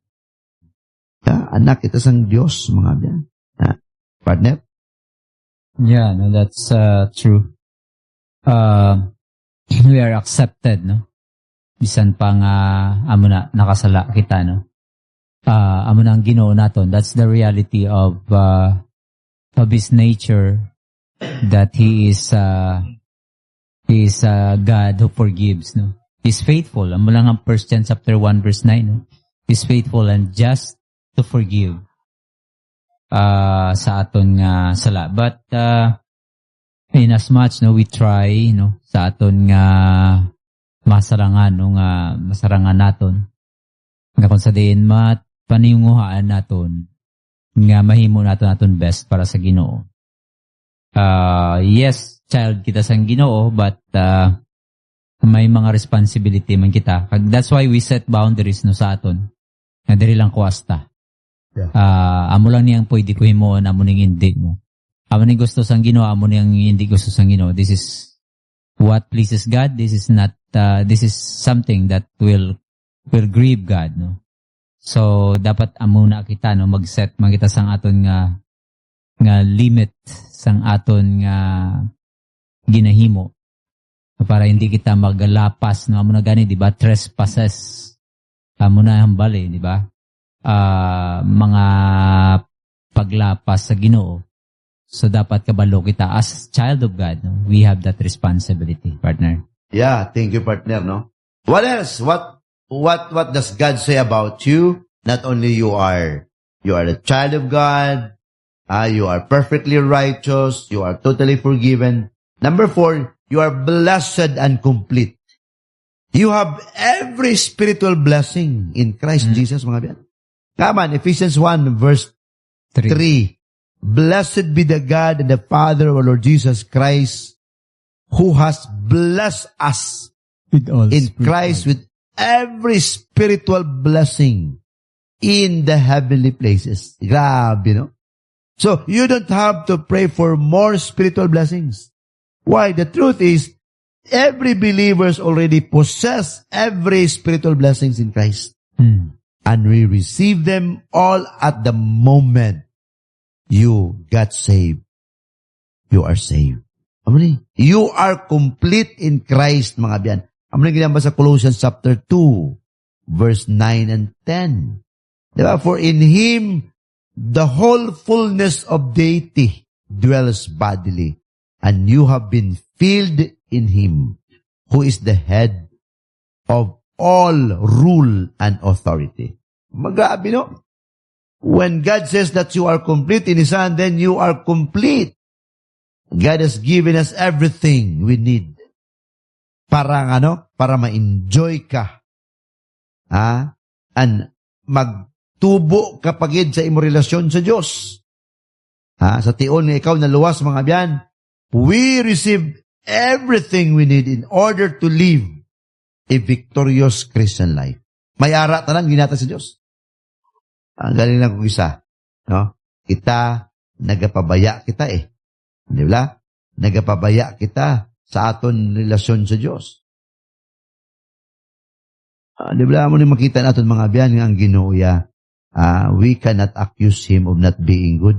Anak kita sang Diyos, mga biyan. Partner? Yeah, no, that's true. We are accepted, no? Bisan pa nga, amo na, nakasala kita, no? Amo na ang Ginoo naton. That's the reality of His nature, that He is God who forgives, no? He's faithful. Amo lang ang 1 John chapter 1 verse 9, no? He's faithful and just to forgive sa aton nga sala. But in as much, no, we try, no, sa aton nga masarangan, no, nga masarangan naton, nga kung sa diin paniyunguhaan naton, nga mahimo naton best para sa Ginoo. Yes, child kita sang Ginoo, but may mga responsibility man kita. That's why we set boundaries, no, sa aton. Nga diri lang kuwasta. Yeah. Amo lang niyang pwede ko himuon, amo ning hindi mo. Amo ning gusto sang Ginoo, amo niyang hindi gusto sang Ginoo. This is what pleases God. This is not this is something that will grieve God, no. So dapat amo na kita, no, mag-set man kita sang aton nga limit sang aton nga ginahimo para hindi kita maglapas, no. Amo na gani, di ba? Trespasses. Amo na hambali, di ba? Mga paglapas sa Ginoo. So dapat kabalo kita as child of God, no? We have that responsibility, partner. Yeah, thank you, partner, no? What else? What does God say about you? Not only you are a child of God, you are perfectly righteous, you are totally forgiven. Number 4, you are blessed and complete. You have every spiritual blessing in Christ Jesus, mga biyan. Come on, Ephesians 1 verse 3. Blessed be the God and the Father of our Lord Jesus Christ, who has blessed us in Christ with every spiritual blessing in the heavenly places. Grabe, no? So, you don't have to pray for more spiritual blessings. Why? The truth is, every believers already possess every spiritual blessings in Christ. And we receive them all at the moment you got saved. You are saved. You are complete in Christ, mga biyan. Ang ginamba sa Colossians chapter 2, verse 9 and 10. Diba? For in Him, the whole fullness of deity dwells bodily, and you have been filled in Him, who is the head of all rule and authority. Magabi, no? When God says that you are complete in His Son, then you are complete. God has given us everything we need para ma-enjoy ka. And magtubo ka pagid sa imong relasyon sa Diyos. Sa tion nga ikaw na luwas, mga biyan, we receive everything we need in order to live a victorious Christian life. May ara tanang ginata sa Diyos. Ang galing lang kong isa. No? Kita, nagapabaya kita eh. Di ba? Nagapabaya kita sa aton relasyon sa Diyos. Di ba? Mo ni makita natin mga biyan nga ang Ginoo ya. We cannot accuse Him of not being good.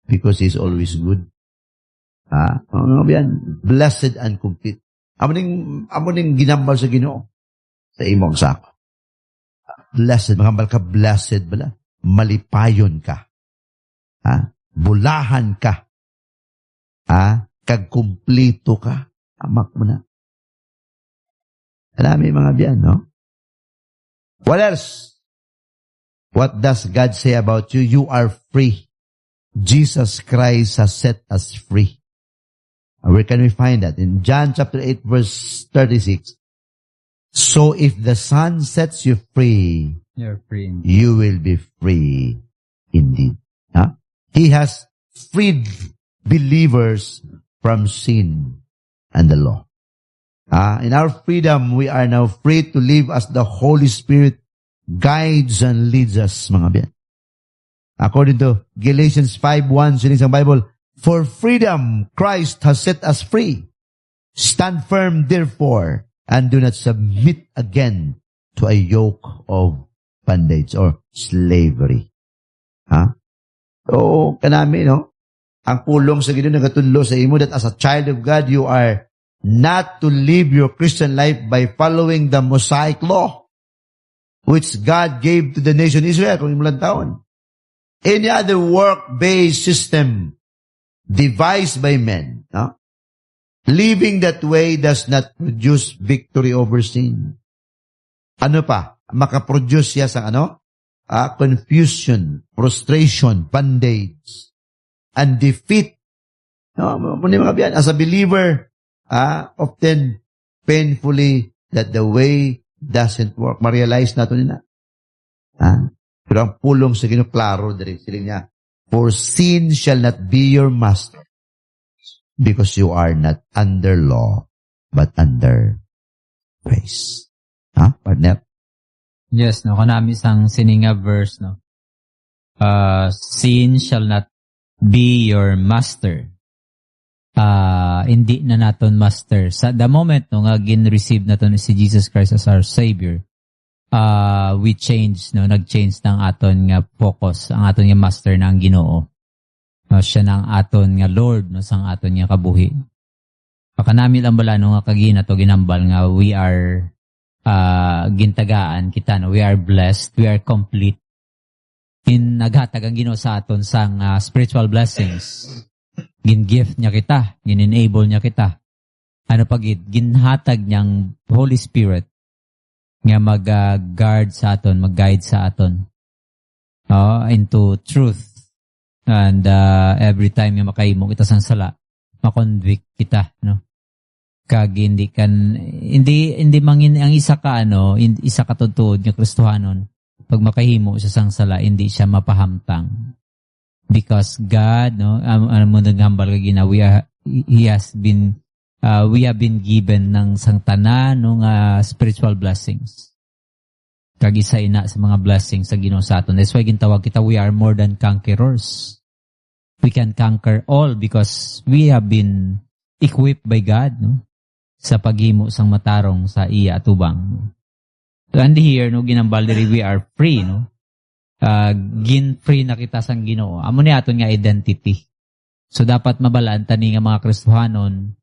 Because He's always good. Mga biyan, blessed and complete. Amo ning ginambal sa Ginoo sa imong sako. Blessed, magambal ka, blessed bala. Malipayon ka. Bulahan ka. Kagkumplito ka. Amak mo na. Marami mga biyan, no? What else? What does God say about you? You are free. Jesus Christ has set us free. Where can we find that? In John chapter 8 verse 36. So if the Son sets you free, You're free. you will be free indeed. Huh? He has freed believers from sin and the law. In our freedom, we are now free to live as the Holy Spirit guides and leads us, mga biyan. According to Galatians 5:1, sining sa Bible, for freedom, Christ has set us free. Stand firm, therefore, and do not submit again to a yoke of bondage or slavery. So, kanami, no? Ang pulong sa Ginoo nagatudlo sa imo that as a child of God, you are not to live your Christian life by following the Mosaic law, which God gave to the nation Israel kung imulang taon. Any other work-based system devised by men, no? Living that way does not produce victory over sin. Ano pa? Makaproduce siya sa confusion, frustration, bondage, and defeat. No, mga biyan. As a believer, often painfully that the way doesn't work. Ma-realize na ito nila. Pero ang pulong sa Ginoo klaro diri siling niya, for sin shall not be your master, because you are not under law, but under grace. Partner? Yes, no, kanami sang sininga verse, no. Sin shall not be your master. Hindi na naton master. Sa the moment no nga gin-receive naton si Jesus Christ as our Savior, we change, no, nag-change ng aton nga focus, ang aton nga master na ang Ginoo. No, siya nang aton nga Lord, no, sang aton nga kabuhi. Pakanami lang bala no nga kagina to ginambal nga we are gintagaan kita, no, we are blessed, we are complete. In naghatag ang Ginoo sa aton sang spiritual blessings. Gin-gift niya kita, gin-enable niya kita. Ano pagid, ginhatag niyang Holy Spirit nga mag-guard sa aton, mag-guide sa aton into truth. And every time nga makahimo kita sang sala, makonvict kita, no? Kag hindi mangin ang isa ka isa ka tutuod nga Kristohanon, pag makahimo sa sang sala, hindi siya mapahamtang. Because God, no, mo naghambal ka gina, we have been given ng sang tanan ng spiritual blessings. Kag isa ina sa mga blessings sa Ginoo sa aton. That's why gintawag kita, we are more than conquerors. We can conquer all because we have been equipped by God, no, sa paghimo sang matarong sa iya atubang. So, and here, no, ginambal diri, we are free, no. Gin-free na kita sang Ginoo. Amo ni aton nga identity. So dapat mabalaan tani nga mga Kristohanon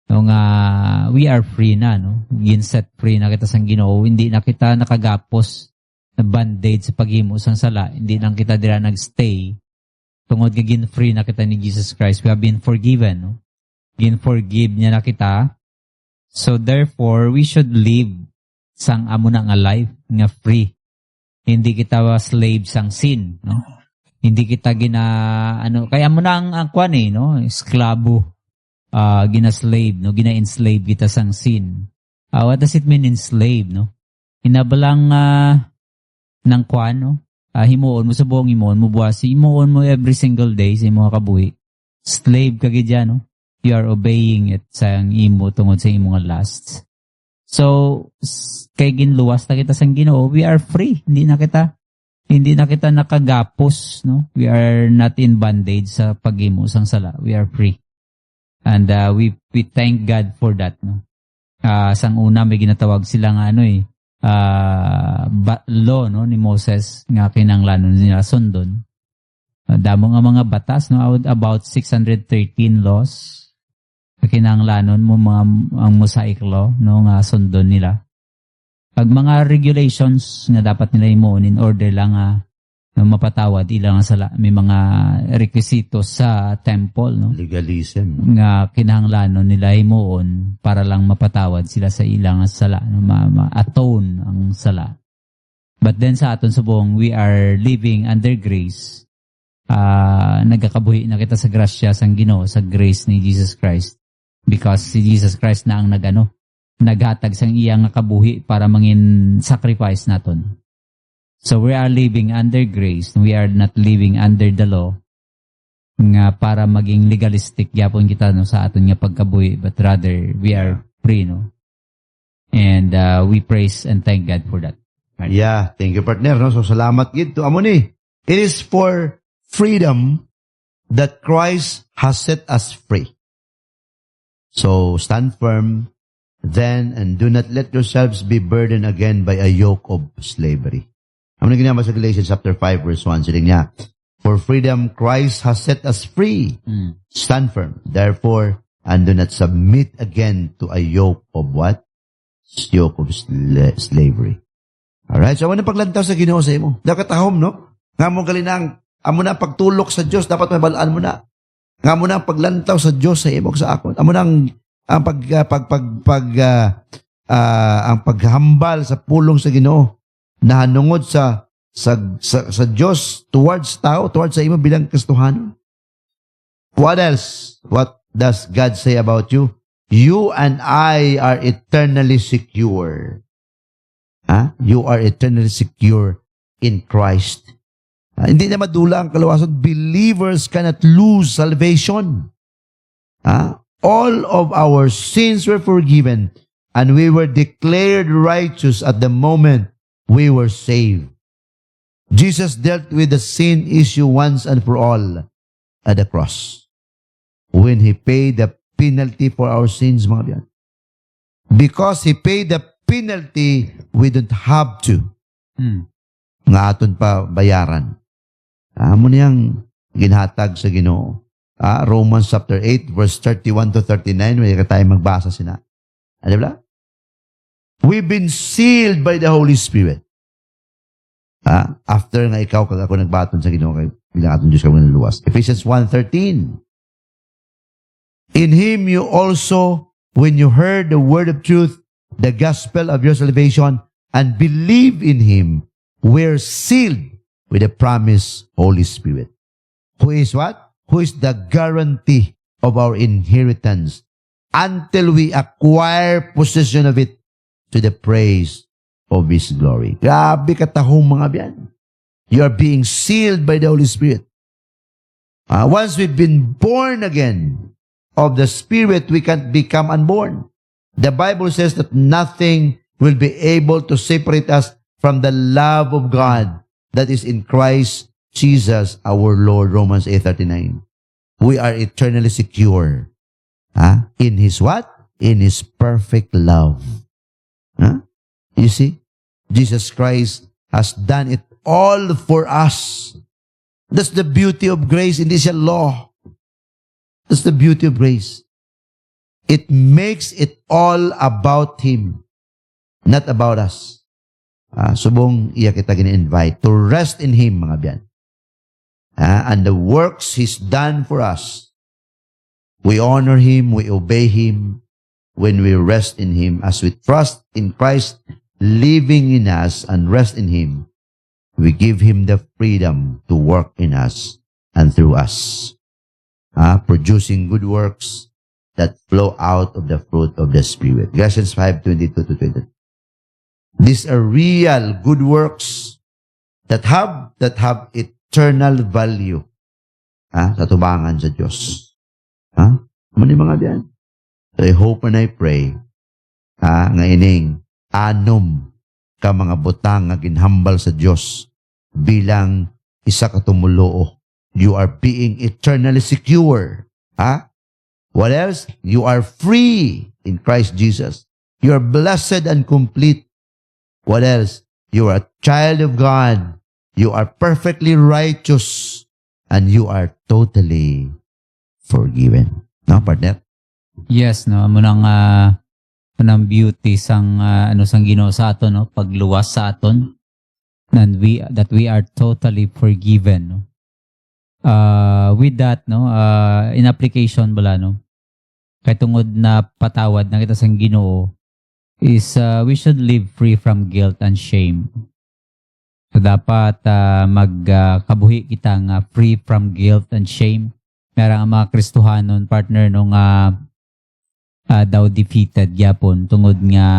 nga we are free na, no. Gin-set free na kita sang Ginoo. Hindi na kita nakagapos na band-aid sa paghimo sang sala. Hindi lang kita dira nagstay. Tungod nga gin-free na kita ni Jesus Christ. We have been forgiven, no. Gin-forgive niya na kita. So therefore, we should live sang amo na nga life nga free. Hindi kita slave sang sin, no? Hindi kita kaya mo na ang kwan no? Esklabo, gina-slave, no? Gina-enslave kita sang sin. What does it mean enslave, no? Inabalang ng kwan, no? Himuon mo sa buong himuon mo, buwasi, himuon mo every single day sa mga kabuhi. Slave ka gidya, no? You are obeying it sa imo tungod sa imong lusts. So, kay ginluwas na kita sang Ginoo, we are free. Hindi na kita nakagapos, no? We are not in bondage sa paghimo sang sala. We are free. And we thank God for that, no? Sang una may ginatawag sila nga law, no, ni Moses nga kinanglanon nila sundon. Damo nga mga batas, no, about 613 laws. Kinanglanon mo ang Mosaic law, no, nga sundon nila. Pag mga regulations nga dapat nila imoon in order lang mapatawad ilang sala, may mga requisitos sa temple, no, legalism nga kinahanglanon nila imoon para lang mapatawad sila sa ilang sala, no, ma-atone ang sala. But then sa aton subong, we are living under grace. Nagkakabuhi na kita sa grasya sang Ginoo, sa grace ni Jesus Christ. Because si Jesus Christ na ang naghatag sang iyang kabuhi para mangin sacrifice naton. So we are living under grace. We are not living under the law nga para maging legalistic yapon kita no sa aton nga pagkabuhi, but rather we are free, no. And we praise and thank God for that. Right? Yeah, thank you, partner. No? So, salamat gito. Amo ni, it is for freedom that Christ has set us free. So, stand firm then and do not let yourselves be burdened again by a yoke of slavery. Amo na ginama sa Galatians chapter 5 verse 1. Siling niya, for freedom Christ has set us free. Stand firm, therefore, and do not submit again to a yoke of what? Yoke of slavery. Alright, so ano paglantaw sa Ginoo sa imo? Nakatahom, no? Nga mo galinang, amo na pagtulok sa Diyos, dapat may balaan mo na. Nga mo na paglantaw sa Diyos sa imo sa akon. Amo na ang paghambal sa pulong sa Ginoo na hanungod sa Diyos towards tao, towards sa imo bilang Kristohano. What else? What does God say about you? You and I are eternally secure. You are eternally secure in Christ. Hindi na madula ang kaluwasan. Believers cannot lose salvation. All of our sins were forgiven and we were declared righteous at the moment we were saved. Jesus dealt with the sin issue once and for all at the cross when He paid the penalty for our sins, mga biyan. Because He paid the penalty, we don't have to. Nga aton pa bayaran. Amo niyang ginhatag sa Ginoo. Romans chapter 8, verse 31 to 39, may tayo magbasa sina. Ano ba? We've been sealed by the Holy Spirit. After nga ikaw kag ako nagbaton sa Ginoo kay bilang aton Dios kag naluwas. Ephesians 1:13. In Him you also, when you heard the word of truth, the gospel of your salvation, and believe in Him, we're sealed with the promised Holy Spirit. Who is what? Who is the guarantee of our inheritance until we acquire possession of it to the praise of His glory. Grabe katahong mga biyan. You are being sealed by the Holy Spirit. Once we've been born again of the Spirit, we can't become unborn. The Bible says that nothing will be able to separate us from the love of God that is in Christ Jesus our Lord. Romans 8:39. We are eternally secure. In His what? In His perfect love. You see? Jesus Christ has done it all for us. That's the beauty of grace. Hindi siya law. That's the beauty of grace. It makes it all about Him, not about us. Subong iya kita gini-invite to rest in Him, mga biyan. And the works He's done for us, we honor Him, we obey Him when we rest in Him. As we trust in Christ living in us and rest in Him, we give Him the freedom to work in us and through us, producing good works that flow out of the fruit of the Spirit. Galatians 5:22-23. These are real good works that have eternal value sa tubangan sa Diyos. Ano mga diyan? So I hope and I pray nga ining anom ka mga butang nga ginhambal sa Diyos bilang isa ka tumuloo. You are being eternally secure. What else? You are free in Christ Jesus. You are blessed and complete. What else? You are a child of God. You are perfectly righteous. And you are totally forgiven. No, partner? Yes, no. Munang beauty sang sang Ginoo sa aton, no, pagluwas sa aton. And that we are totally forgiven, no. With that, no, in application bala, no, kay tungod na patawad na kita sang Ginoo is we should live free from guilt and shame. So dapat magkabuhi kita nga free from guilt and shame. Merang ang mga Kristohanon, partner, nung daw defeated gyapon tungod nga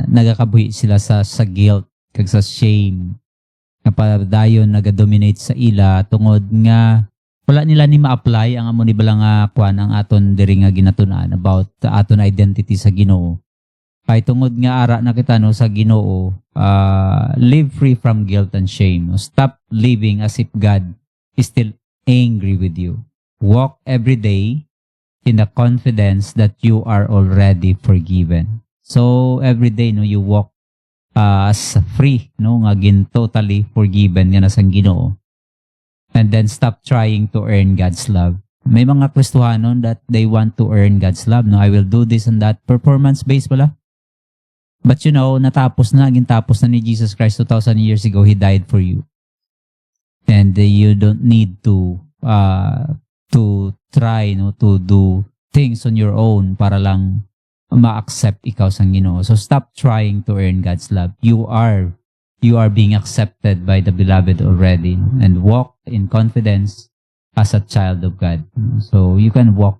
nagakabuhi sila sa guilt kag sa shame. Kapadayon nagadominate sa ila tungod nga wala nila ni ma-apply ang amo ni bala nga kuan ang aton diri nga ginatunan about aton identity sa Ginoo. Kay tungod nga ara na kita no sa Ginoo, live free from guilt and shame. Stop living as if God is still angry with you. Walk every day in the confidence that you are already forgiven. So every day no you walk as free no nga totally forgiven nga nasang Ginoo. And then stop trying to earn God's love. May mga Kristohanon that they want to earn God's love. No, I will do this and that. Performance-based pala. But natapos na ni Jesus Christ 2,000 years ago. He died for you. And you don't need to try to do things on your own para lang ma-accept ikaw sang Ginoo. So stop trying to earn God's love. You are being accepted by the beloved already, and walk in confidence as a child of God. So you can walk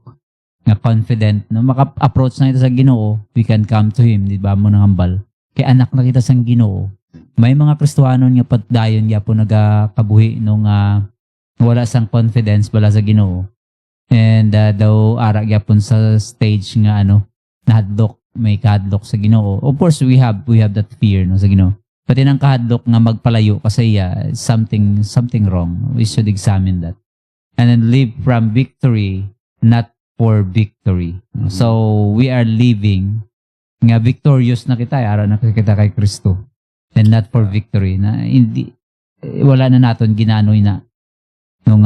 na confident na maka-approach na kita sa Ginoo, we can come to Him, di ba mo nang hambal? Kaya anak na kita sang Ginoo. May mga Kristohanon nga patdayon gyapon nagakabuhi nung wala sang confidence bala sa Ginoo. And daw ara gyapon sa stage nga nahadlok, may kahadlok sa Ginoo. Of course we have that fear no sa Ginoo. Pati ng kahadlok nga magpalayo kasi something wrong. We should examine that. And then live from victory, not for victory. So we are living nga victorious na kita, ara na kita kay Kristo. And not for victory. Na hindi wala na naton ginanoy na nung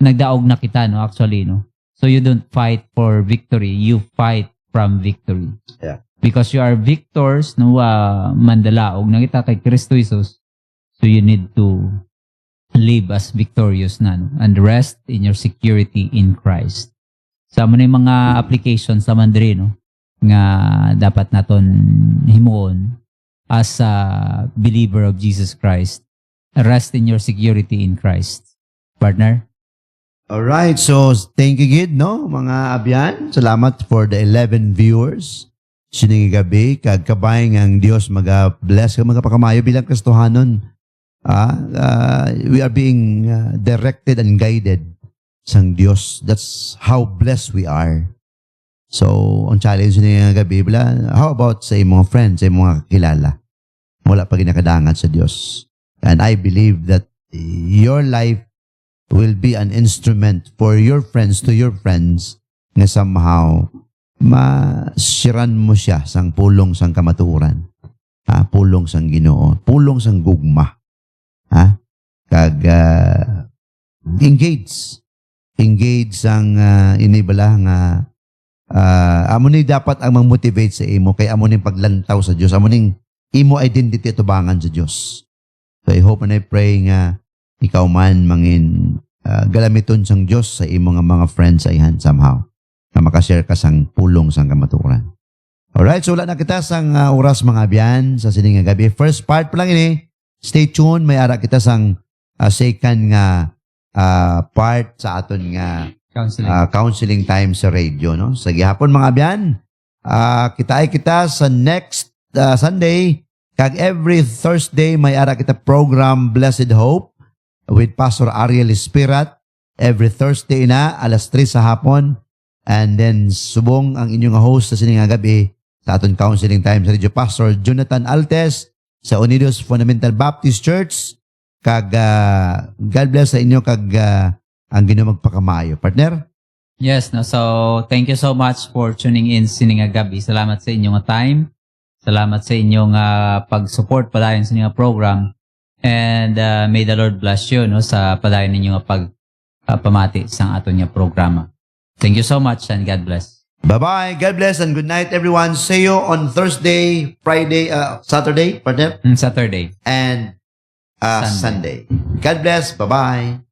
nagdaog na kita no actually no. So you don't fight for victory, you fight from victory. Yeah. Because you are victors no mandalaog na kita kay Kristo Jesus. So you need to live as victorious na no? And rest in your security in Christ. Sa mo na yung mga applications sa mandiri no nga dapat naton himuon as a believer of Jesus Christ. Rest in your security in Christ. Partner? Alright, so thank you Gid, no? Mga abyan, salamat for the 11 viewers. Siningi gabi, kagkabay ang Diyos mag-bless ka mga pakamayo bilang Kristohanon. We are being directed and guided sang Diyos. That's how blessed we are. So, ang challenge siningi gabi, how about sa imong friends, sa imong kakilala? Wala pa ginakadangan sa Diyos. And I believe that your life will be an instrument for your friends to your friends na somehow masiran mo siya sang pulong sang kamatuoran. Pulong sang Ginoo, pulong sang gugma. Engage sang inibala nga amo ni dapat ang mag-motivate sa imo kay amo ning paglantaw sa Dios, amo ning imo identity tubangan sa Dios. So I hope and I pray nga ikaw man mangin galamiton sang Dios sa imo nga mga friends sa ihan somehow na makashare ka sang pulong sang kamatuoran. Alright, so wala na kita sang oras mga abyan sa sining nga gabi. First part pa lang ini. Stay tuned, may ara kita sang second nga part sa aton nga counseling time sa radio, no? Sa gihapon mga abyan, kita sa next Sunday, kag every Thursday may ara kita program Blessed Hope with Pastor Ariel Espirat. Every Thursday na, alas 3 sa hapon. And then, subong ang inyong host sa sining nga gabi sa aton counseling time sa radio, Pastor Jonathan Altes sa Unidos Fundamental Baptist Church. Kag God bless sa inyo kag ang Ginoo magpakamayo. Partner? Yes, no. So thank you so much for tuning in sining nga gabi. Salamat sa inyong time. Salamat sa inyong pag-support padayon sa inyong program. And may the Lord bless you no sa padayon ninyong pamati sa aton nga programa. Thank you so much and God bless. Bye-bye. God bless and good night everyone. See you on Thursday, Friday, Saturday, partner? Saturday. And Sunday. God bless. Bye-bye.